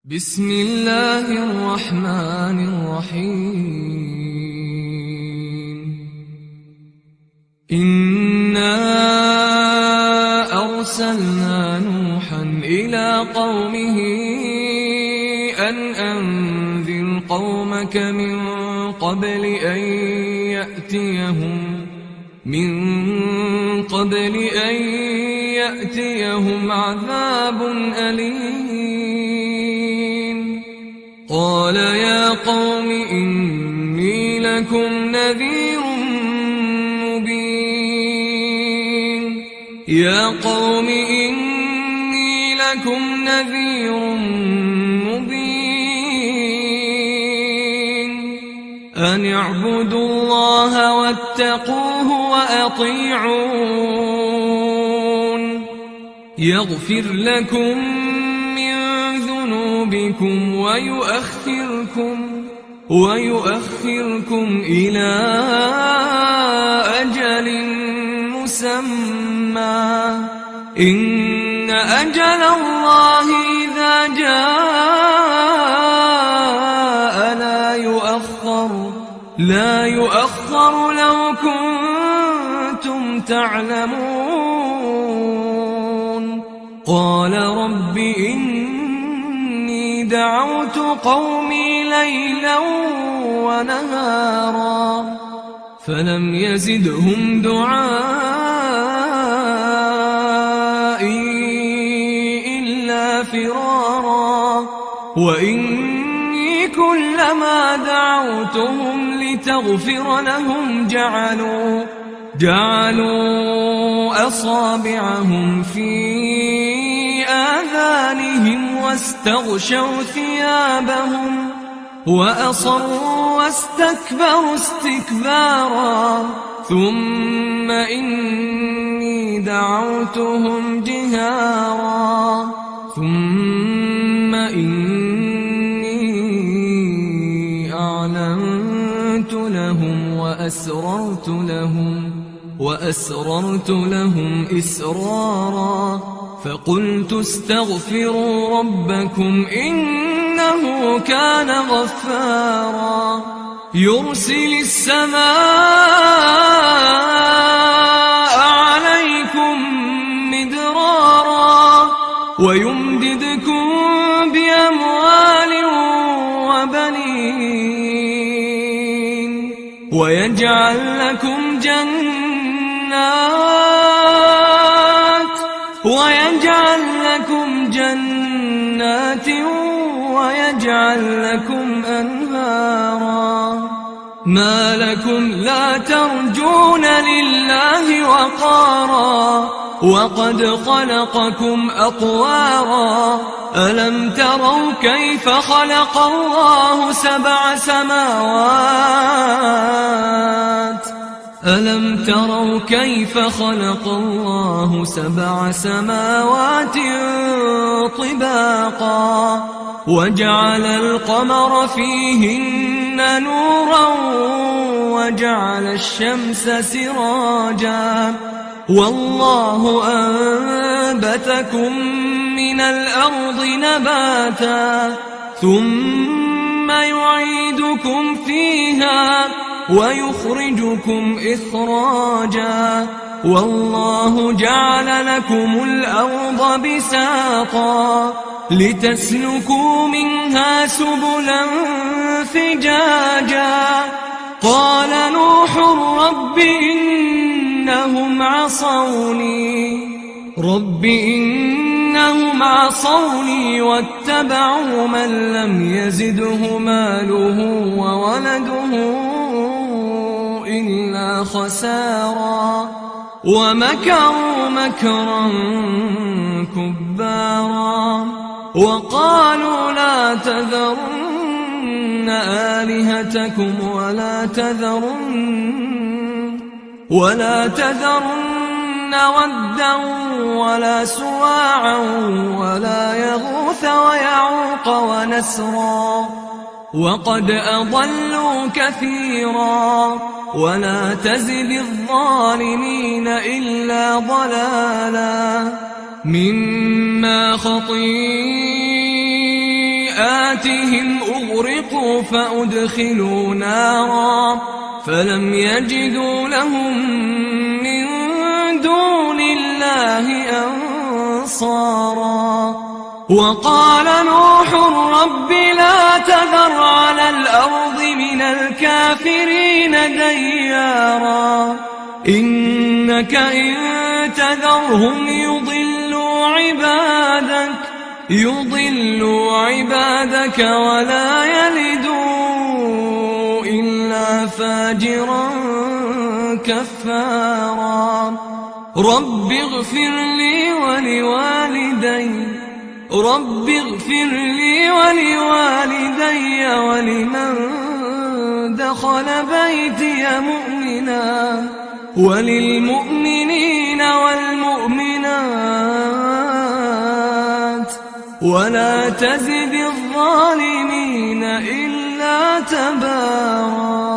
بسم الله الرحمن الرحيم. إنا أرسلنا نوحا إلى قومه أن أنذر قومك من قبل أن يأتيهم عذاب أليم. قال يا قوم إني لكم نذير مبين. يا قوم إني لكم نذير مبين. أن اعبدوا الله واتقوه وأطيعون. يغفر لكم من ذنوبكم ويؤخركم إلى أجل مسمى. إن أجل الله إذا جاء لا يؤخر لو كنتم تعلمون. قال رب إني دعوت قومي ليلا ونهارا فلم يزدهم دعائي إلا فرارا. وإني كلما دعوتهم لتغفر لهم جعلوا أصابعهم في آذانهم واستغشوا ثيابهم وأصروا واستكبروا استكبارا. ثم إني دعوتهم جهارا ثم إني أعلنت لهم وأسررت لهم إسرارا. فقلت استغفروا ربكم إنه كان غفارا. يرسل السماء عليكم مدرارا ويمددكم بأموال وبنين ويجعل لكم جنات ويجعل لكم أنهارا. ما لكم لا ترجون لله وقارا وقد خلقكم أطوارا. ألم تروا كيف خلق الله سبع سماوات طباقا وجعل القمر فيهن نورا وجعل الشمس سراجا. والله أنبتكم من الأرض نباتا ثم يعيدكم فيها ويخرجكم إخراجا. والله جعل لكم الأرض بساطا لتسلكوا منها سبلا فجاجا. قال نوح رب إنهم عصوني واتبعوا من لم يزده ماله وولده إلا خسارا. ومكروا مكرا كبارا. وقالوا لا تذرن آلهتكم ولا تذرن ودا ولا سواعا ولا يغوث ويعوق ونسرا. وقد أضلوا كثيرا ولا تزد الظالمين إلا ضلالا. مما خطيئاتهم سيئاتهم أغرقوا فأدخلوا نارا فلم يجدوا لهم من دون الله أنصارا. وقال نوح رب لا تذر على الأرض من الكافرين ديارا إنك إن تذرهم يضلوا عبادك ولا يلدوا إلا فاجرا كفارا. رب اغفر لي ولوالدي ولمن دخل بيتي مؤمنا وللمؤمنين والمؤمنات ولا تزد الظالمين إلا تبارا.